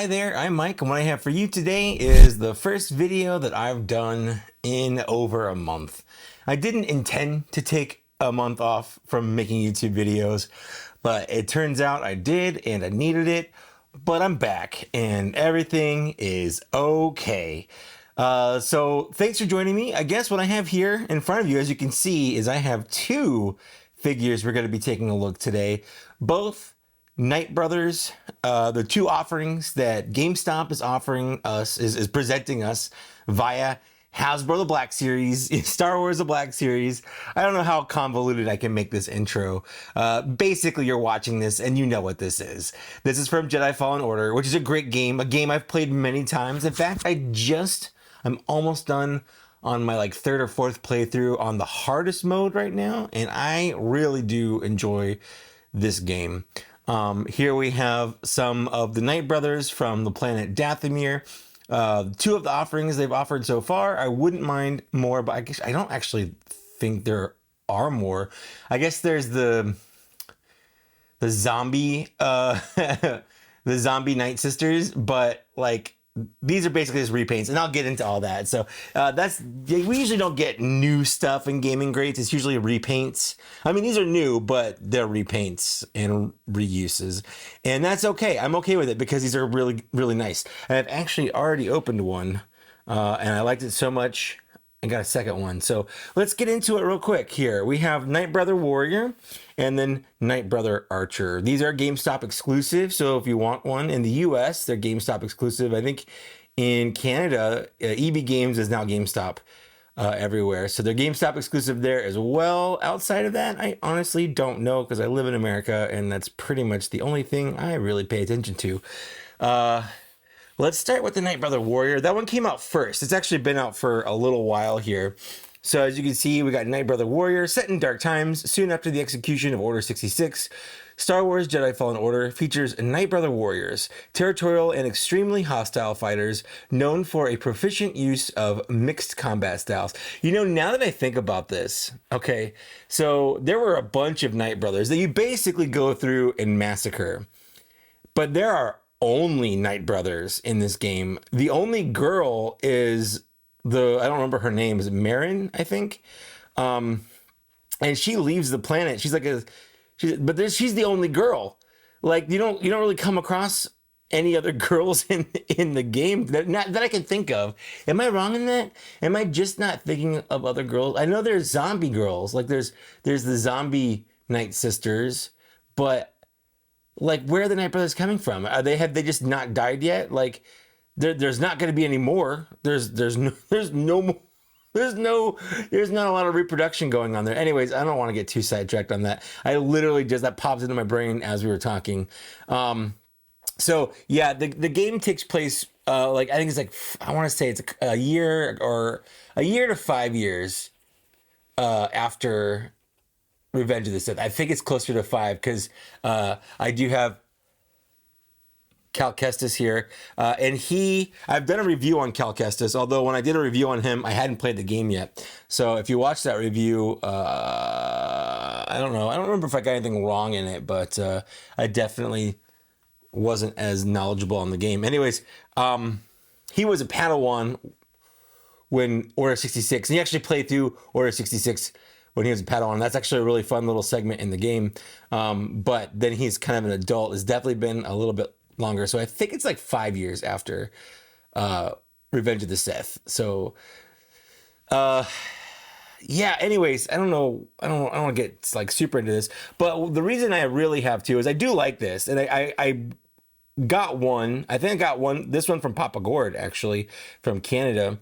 Hi there, I'm Mike, and what I have for you today is the first video that I've done in over a month. I didn't intend to take a month off from making YouTube videos, but it turns out I did and I needed it, but I'm back and everything is okay. So thanks for joining me. I guess what I have here in front of you, as you can see, is I have two figures we're going to be taking a look today, both Nightbrothers, the two offerings that GameStop is offering us, is presenting us via Hasbro the Black Series, Star Wars the Black Series. I don't know how convoluted I can make this intro. Basically, you're watching this and you know what this is. This is from Jedi Fallen Order, which is a great game, a game I've played many times. In fact, I'm almost done on my third or fourth playthrough on the hardest mode right now, and I really do enjoy this game. Here we have some of the Nightbrothers from the planet Dathomir. Two of the offerings they've offered so far. I wouldn't mind more, but I don't actually think there are more. I guess there's the zombie the zombie Night Sisters, but these are basically just repaints, and I'll get into all that. So we usually don't get new stuff in gaming greats. It's usually repaints. I mean, these are new, but they're repaints and reuses, and that's okay. I'm okay with it because these are really, really nice. And I've actually already opened one, and I liked it so much, I got a second one. So let's get into it real quick here. We have Nightbrother Warrior and then Nightbrother Archer. These are GameStop exclusive. So if you want one in the US, they're GameStop exclusive. I think in Canada, EB Games is now GameStop everywhere. So they're GameStop exclusive there as well. Outside of that, I honestly don't know because I live in America and that's pretty much the only thing I really pay attention to. Let's start with the Nightbrother Warrior. That one came out first. It's actually been out for a little while here. So as you can see, we got Nightbrother Warrior set in dark times, soon after the execution of Order 66. Star Wars Jedi Fallen Order features Nightbrother Warriors, territorial and extremely hostile fighters known for a proficient use of mixed combat styles. You know, now that I think about this, okay, so there were a bunch of Nightbrothers that you basically go through and massacre. But there are only Nightbrothers in this game. The only girl is I don't remember her name, is it Marin, I think? And she leaves the planet. She's she's the only girl. You don't really come across any other girls in the game that I can think of. Am I wrong in that? Am I just not thinking of other girls? I know there's zombie girls. There's the zombie Night Sisters, but where are the Nightbrothers coming from? Have they just not died yet? There's not going to be any more. There's not a lot of reproduction going on there. Anyways, I don't want to get too sidetracked on that. I literally that popped into my brain as we were talking. So yeah, the game takes place I think it's I want to say it's a year to 5 years after Revenge of the Sith. I think it's closer to 5 because I do have Cal Kestis here, and I've done a review on Cal Kestis, although when I did a review on him, I hadn't played the game yet. So if you watch that review, I don't know. I don't remember if I got anything wrong in it, but I definitely wasn't as knowledgeable on the game. Anyways, he was a Padawan when Order 66, and he actually played through Order 66 when he was a Padawan. That's actually a really fun little segment in the game. But then he's kind of an adult. It's definitely been a little bit longer. So I think it's 5 years after Revenge of the Sith. So yeah, anyways, I don't know. I don't want to get super into this. But the reason I really have to is I do like this. And I got one. I think I got this one from Papa Gord, actually, from Canada.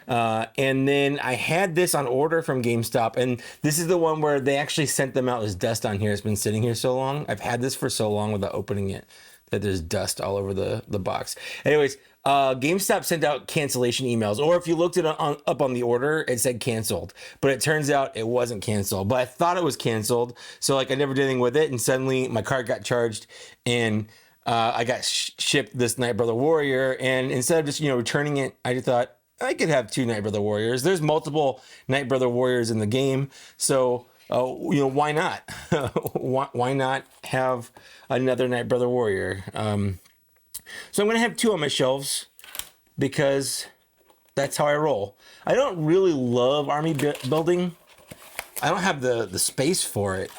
And then I had this on order from GameStop, and this is the one where they actually sent them out. There's dust on here. It's been sitting here so long. I've had this for so long without opening it that there's dust all over the box. Anyways, GameStop sent out cancellation emails, or if you looked it up on the order, it said canceled, but it turns out it wasn't canceled. But I thought it was canceled, so I never did anything with it, and suddenly my card got charged, and I got shipped this Nightbrother Warrior, and instead of just returning it, I just thought I could have two Nightbrother Warriors. There's multiple Nightbrother Warriors in the game, so why not? Why not have another Nightbrother Warrior? So I'm going to have 2 on my shelves because that's how I roll. I don't really love army building. I don't have the space for it,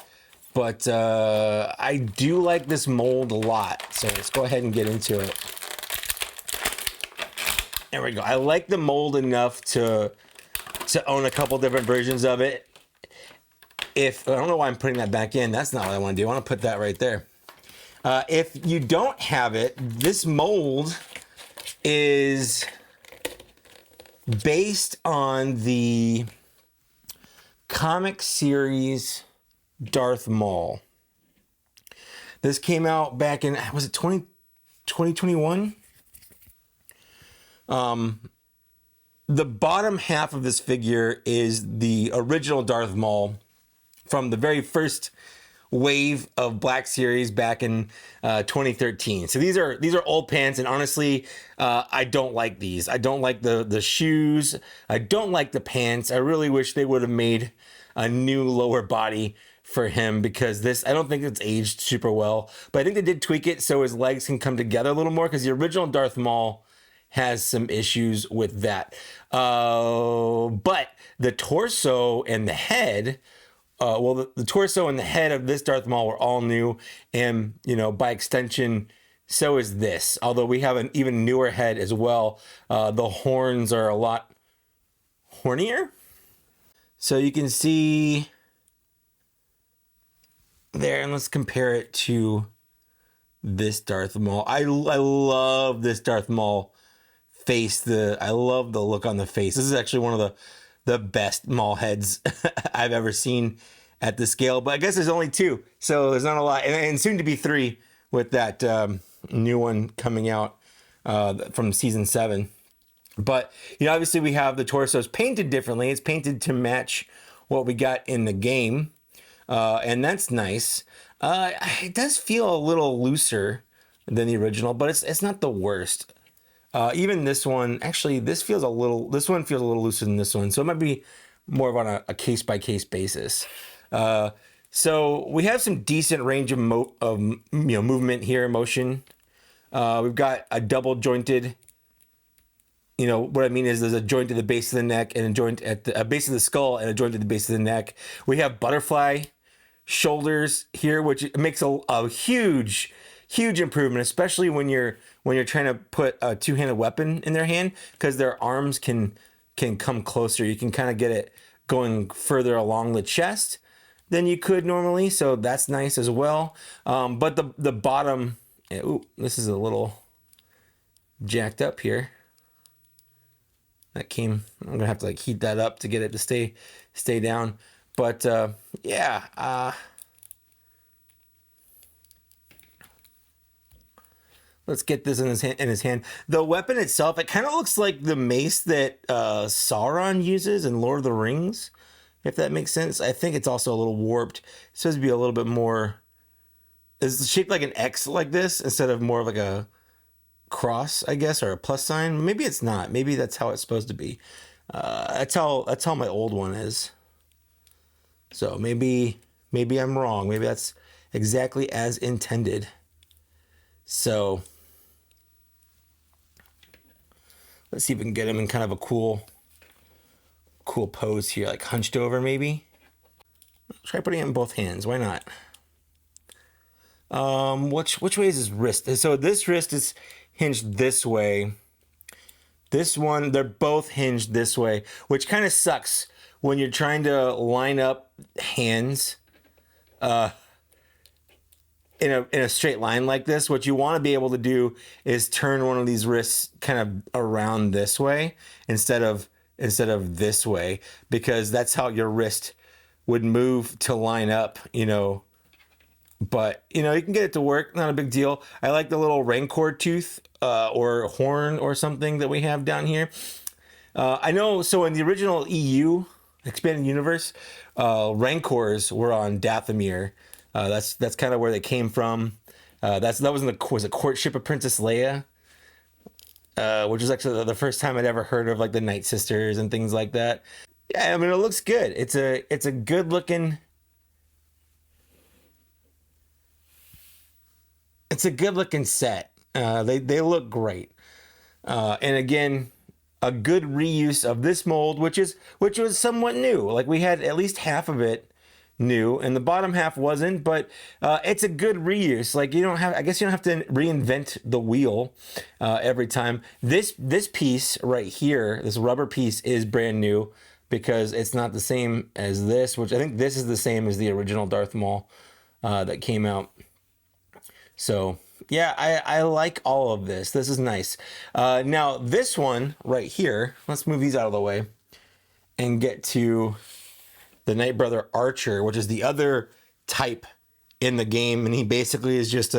but I do like this mold a lot. So let's go ahead and get into it. There we go. I like the mold enough to own a couple different versions of it. If I don't know why I'm putting that back in, that's not what I want to do. I want to put that right there. If you don't have it, this mold is based on the comic series Darth Maul. This came out back in, was it 2021? The bottom half of this figure is the original Darth Maul from the very first wave of Black Series back in 2013. So these are old pants, and honestly, I don't like these. I don't like the shoes. I don't like the pants. I really wish they would have made a new lower body for him, because this, I don't think it's aged super well, but I think they did tweak it so his legs can come together a little more, because the original Darth Maul has some issues with that. But the torso and the head, the torso and the head of this Darth Maul were all new, and by extension, so is this. Although we have an even newer head as well. The horns are a lot hornier, so you can see there. And let's compare it to this Darth Maul. I love this Darth Maul face. I love the look on the face. This is actually one of the best Maul heads I've ever seen at the scale, but I guess there's only 2, so there's not a lot, and soon to be 3 with that new one coming out from season 7. But obviously we have the torsos painted differently. It's painted to match what we got in the game, and that's nice. It does feel a little looser than the original, but it's not the worst. Even this one, actually, this one feels a little looser than this one, so it might be more of on a case-by-case basis. So we have some decent range of movement here, motion. We've got a double jointed, what I mean is there's a joint at the base of the neck and a joint at the base of the skull and a joint at the base of the neck. We have butterfly shoulders here, which makes a huge improvement, especially when you're trying to put a two-handed weapon in their hand, because their arms can come closer. You can kind of get it going further along the chest than you could normally, so that's nice as well. But the bottom, this is a little jacked up here. I'm gonna have to heat that up to get it to stay down. But yeah. Let's get this in his hand. The weapon itself, it kind of looks like the mace that Sauron uses in Lord of the Rings, if that makes sense. I think it's also a little warped. It's supposed to be a little bit more... It's shaped like an X like this, instead of more of like a cross, I guess, or a plus sign. Maybe it's not. Maybe that's how it's supposed to be. That's how my old one is. So maybe I'm wrong. Maybe that's exactly as intended. So let's see if we can get him in kind of a cool pose here, like hunched over maybe. Try putting it in both hands. Why not? Which way is his wrist? So this wrist is hinged this way. This one, they're both hinged this way, which kind of sucks when you're trying to line up hands in a straight line like this. What you want to be able to do is turn one of these wrists kind of around this way instead of this way, because that's how your wrist would move to line up, But, you can get it to work. Not a big deal. I like the little Rancor tooth or horn or something that we have down here. I know, so in the original EU, Expanded Universe, Rancors were on Dathomir. That's kind of where they came from. That was was a courtship of Princess Leia, which was actually the first time I'd ever heard of the Night Sisters and things like that. Yeah, I mean, it looks good. It's a good looking... It's a good looking set. They look great. And again, a good reuse of this mold, which was somewhat new. Like we had at least half of it new, and the bottom half wasn't. But it's a good reuse. Like I guess you don't have to reinvent the wheel every time. This piece right here, this rubber piece, is brand new because it's not the same as this, which I think this is the same as the original Darth Maul that came out. So yeah, I like all of this. This is nice. Now this one right here, let's move these out of the way and get to the Nightbrother Archer, which is the other type in the game. And he basically is just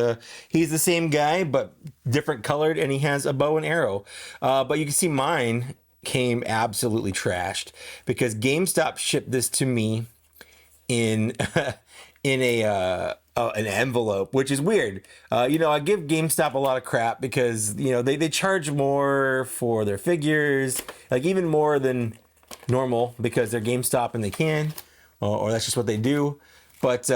he's the same guy, but different colored, and he has a bow and arrow. But you can see mine came absolutely trashed because GameStop shipped this to me in an envelope, which is weird. I give GameStop a lot of crap because they charge more for their figures, like even more than normal because they're GameStop and they can, or that's just what they do. But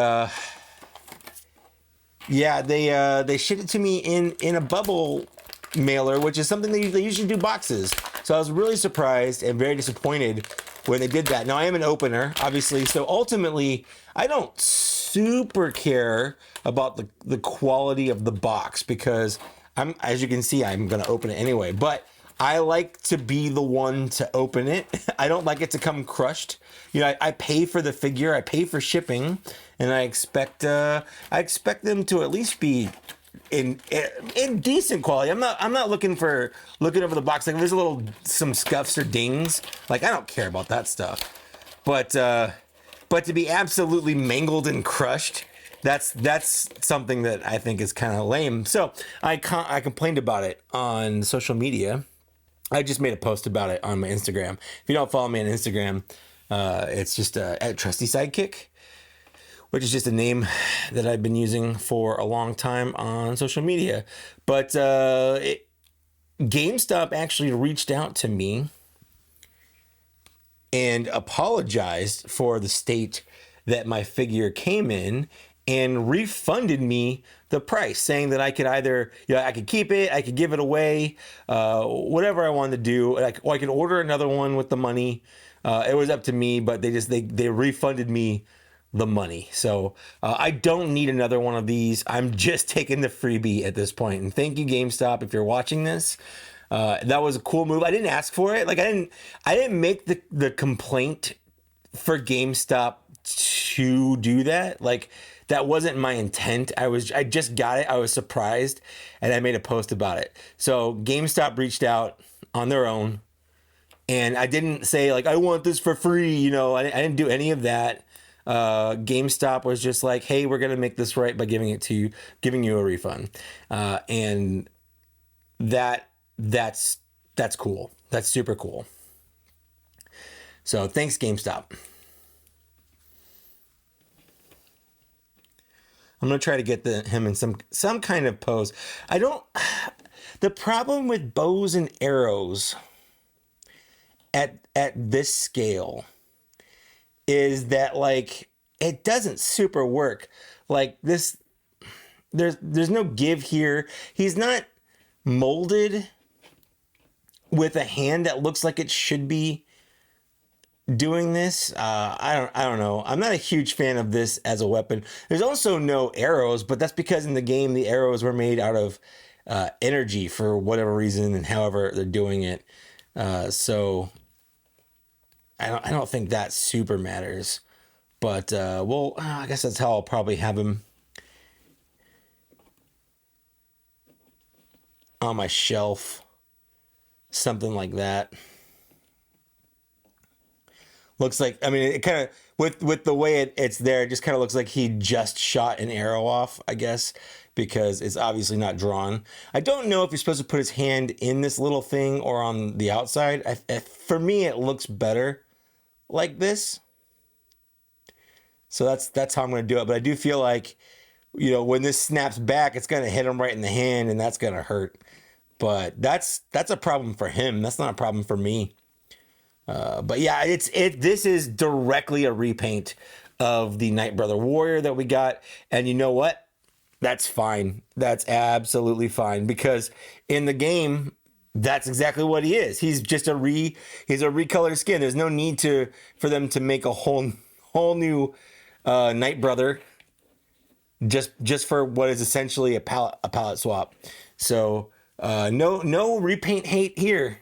yeah, they shipped it to me in a bubble mailer, which is something they usually do boxes. So I was really surprised and very disappointed when they did that. Now I am an opener, obviously, so ultimately I don't super care about the quality of the box because as you can see, I'm gonna open it anyway. But I like to be the one to open it. I don't like it to come crushed. I pay for the figure, I pay for shipping, and I expect them to at least be in decent quality. I'm not looking over the box. Like if there's some scuffs or dings, like I don't care about that stuff. But to be absolutely mangled and crushed, that's something that I think is kind of lame. So I complained about it on social media. I just made a post about it on my Instagram. If you don't follow me on Instagram, it's just at Trusty Sidekick, which is just a name that I've been using for a long time on social media. But GameStop actually reached out to me and apologized for the state that my figure came in and refunded me the price, saying that I could either, I could keep it, I could give it away, whatever I wanted to do. Or I could order another one with the money. It was up to me, but they refunded me the money. So I don't need another one of these. I'm just taking the freebie at this point. And thank you, GameStop, if you're watching this. That was a cool move. I didn't ask for it. Like I didn't make the complaint for GameStop to do that. Like that wasn't my intent. I just got it. I was surprised and I made a post about it. So GameStop reached out on their own and I didn't say like, I want this for free. I didn't do any of that. GameStop was just like, hey, we're going to make this right by giving you a refund. And that's cool. That's super cool. So thanks, GameStop. I'm gonna try to get him in some kind of pose. The problem with bows and arrows at this scale is that like it doesn't super work. Like this, there's no give here. He's not molded with a hand that looks like it should be doing this. I don't know. I'm not a huge fan of this as a weapon. There's also no arrows, but that's because in the game the arrows were made out of energy for whatever reason and however they're doing it. So I don't think that super matters. But I guess that's how I'll probably have him on my shelf. Something like that. Looks like, I mean, it kind of, with the way it's there, it just kind of looks like he just shot an arrow off, I guess, because it's obviously not drawn. I don't know if you're supposed to put his hand in this little thing or on the outside. For me, it looks better like this. So that's how I'm going to do it. But I do feel like, when this snaps back, it's going to hit him right in the hand, and that's going to hurt. But that's a problem for him. That's not a problem for me. But yeah, this is directly a repaint of the Nightbrother Warrior that we got. And you know what? That's fine. That's absolutely fine because in the game, that's exactly what he is. He's just he's a recolored skin. There's no need for them to make a whole new Nightbrother just for what is essentially a palette swap. So no repaint hate here.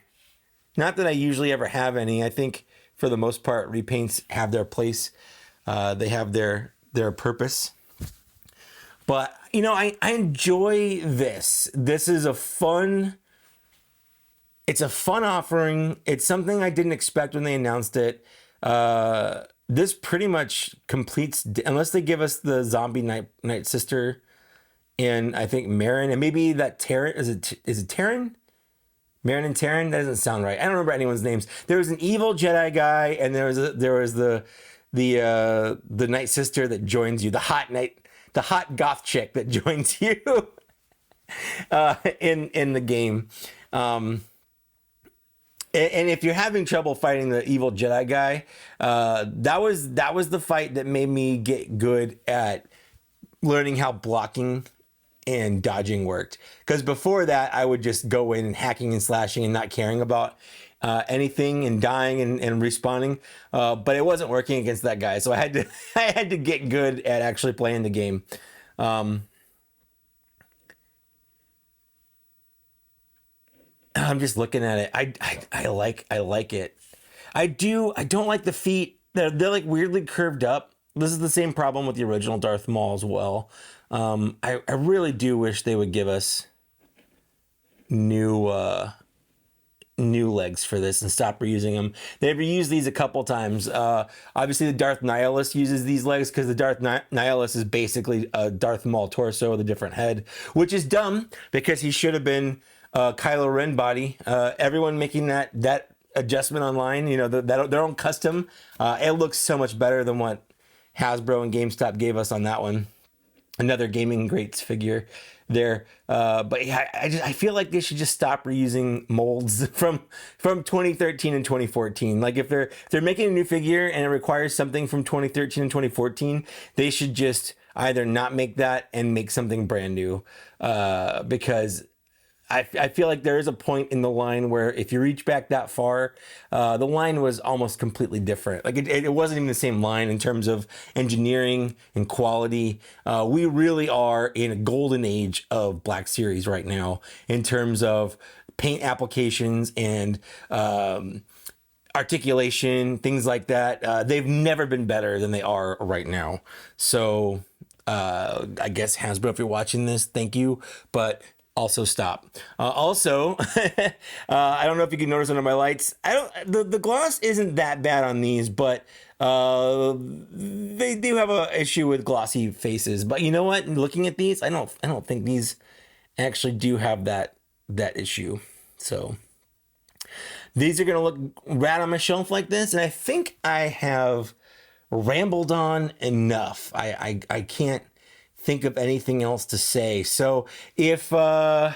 Not that I usually ever have any. I think for the most part, repaints have their place. They have their purpose. But you know, I enjoy this. This is it's a fun offering. It's something I didn't expect when they announced it. This pretty much completes, unless they give us the zombie night sister, and I think Marin, and maybe that Terran, is it Terran? Marin and Terran? That doesn't sound right. I don't remember anyone's names. There was an evil Jedi guy, and there was the night sister that joins you, the hot goth chick that joins you in the game. And if you're having trouble fighting the evil Jedi guy, that was the fight that made me get good at learning how blocking and dodging worked. Because before that, I would just go in and hacking and slashing and not caring about anything and dying and respawning. But it wasn't working against that guy, so I had to get good at actually playing the game. I'm just looking at it. I like it. I don't like the feet. They're like weirdly curved up. This is the same problem with the original Darth Maul as well. I really do wish they would give us new legs for this and stop reusing them. They've reused these a couple times. Obviously, the Darth Nihilus uses these legs because the Darth Nihilus is basically a Darth Maul torso with a different head, which is dumb because he should have been Kylo Ren body. Everyone making that adjustment online, you know, their own custom, it looks so much better than what Hasbro and GameStop gave us on that one. Another Gaming Greats figure there. But yeah, I feel like they should just stop reusing molds from 2013 and 2014. Like if they're making a new figure and it requires something from 2013 and 2014, they should just either not make that and make something brand new. Because I feel like there is a point in the line where if you reach back that far, the line was almost completely different. Like it wasn't even the same line in terms of engineering and quality. We really are in a golden age of Black Series right now in terms of paint applications and articulation, things like that. They've never been better than they are right now. So I guess Hasbro, if you're watching this, thank you. But also stop. Also, I don't know if you can notice under my lights. The gloss isn't that bad on these, but they do have a issue with glossy faces. But you know what? Looking at these, I don't think these actually do have that issue. So these are gonna look rad on my shelf like this, and I think I have rambled on enough. I can't think of anything else to say. So if you're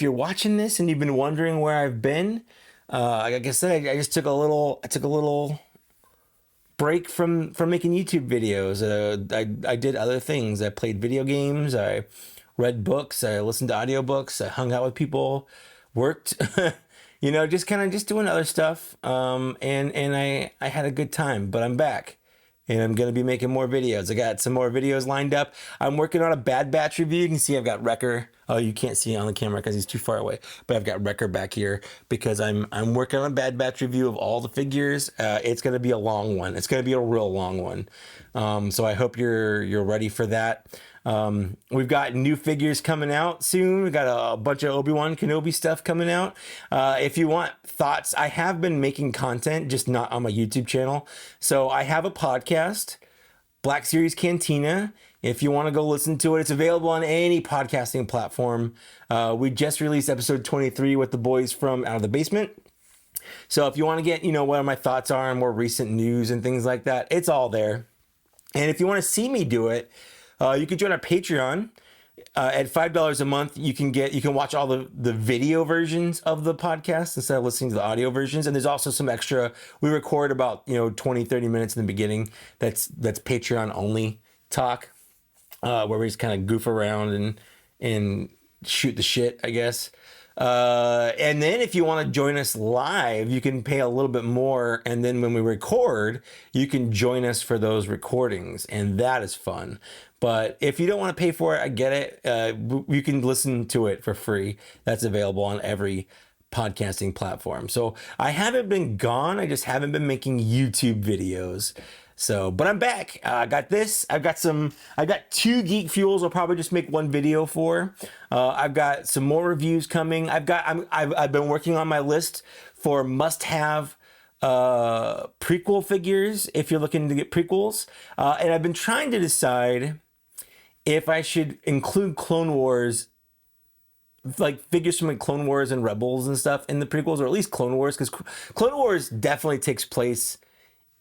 watching this and you've been wondering where I've been, like I said, I just took a little break from making YouTube videos. I did other things. I played video games. I read books. I listened to audiobooks. I hung out with people, worked, you know, just doing other stuff. And I had a good time, but I'm back. And I'm going to be making more videos. I got some more videos lined up. I'm working on a Bad Batch review. You can see I've got Wrecker. Oh, you can't see it on the camera because he's too far away. But I've got Wrecker back here because I'm working on a Bad Batch review of all the figures. It's going to be a long one. It's going to be a real long one. So I hope you're ready for that. We've got new figures coming out soon. We got a bunch of Obi-Wan Kenobi stuff coming out. If you want thoughts, I have been making content, just not on my YouTube channel. So I have a podcast, Black Series Cantina. If you want to go listen to it, it's available on any podcasting platform. We just released episode 23 with the boys from Out of the Basement. So if you want to get, you know, what my thoughts are on more recent news and things like that, it's all there. And if you want to see me do it, you can join our Patreon. At $5 a month, you can watch all the video versions of the podcast instead of listening to the audio versions. And there's also some extra. We record about 20-30 minutes in the beginning. That's Patreon only talk. where we just kind of goof around and shoot the shit, I guess. And then if you want to join us live, you can pay a little bit more. And then when we record, you can join us for those recordings. And that is fun. But if you don't want to pay for it, I get it. You can listen to it for free. That's available on every podcasting platform. So I haven't been gone. I just haven't been making YouTube videos. So, but I'm back. I got this. I got 2 Geek Fuels. I'll probably just make one video for. I've got some more reviews coming. I've been working on my list for must-have prequel figures if you're looking to get prequels. And I've been trying to decide if I should include Clone Wars, like figures from like Clone Wars and Rebels and stuff in the prequels, or at least Clone Wars, because Clone Wars definitely takes place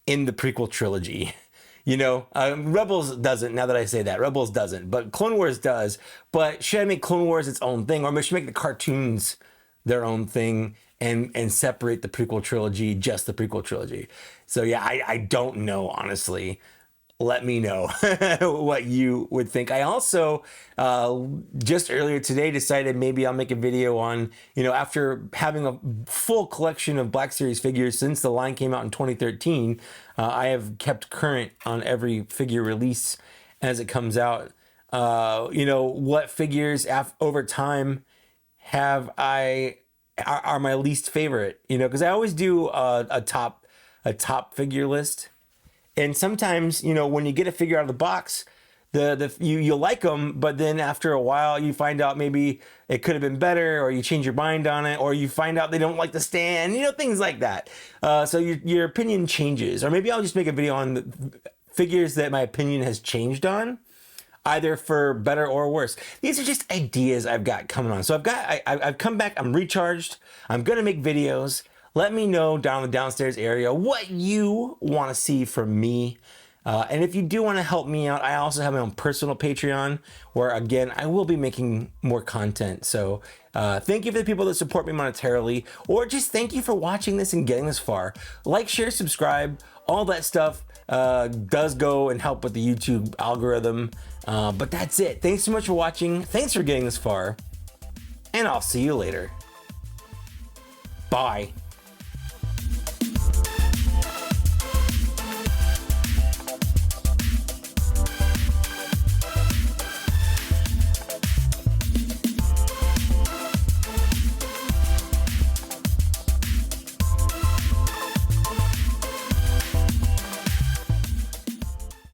in the prequel trilogy. You know, Rebels doesn't, now that I say that. Rebels doesn't, but Clone Wars does. But should I make Clone Wars its own thing, or should I make the cartoons their own thing and separate the prequel trilogy, just the prequel trilogy? So yeah, I don't know, honestly. Let me know what you would think. I also, just earlier today, decided maybe I'll make a video on, after having a full collection of Black Series figures since the line came out in 2013, I have kept current on every figure release as it comes out. What figures over time are my least favorite, because I always do a top figure list. And sometimes, when you get a figure out of the box, you'll like them, but then after a while you find out maybe it could have been better, or you change your mind on it, or you find out they don't like the stand, things like that. So your opinion changes. Or maybe I'll just make a video on the figures that my opinion has changed on, either for better or worse. These are just ideas I've got coming on. So I've come back, I'm recharged, I'm gonna make videos. Let me know down in the downstairs area what you want to see from me. And if you do want to help me out, I also have my own personal Patreon where, again, I will be making more content. So thank you for the people that support me monetarily, or just thank you for watching this and getting this far. Like, share, subscribe, all that stuff does go and help with the YouTube algorithm. But that's it. Thanks so much for watching. Thanks for getting this far. And I'll see you later. Bye.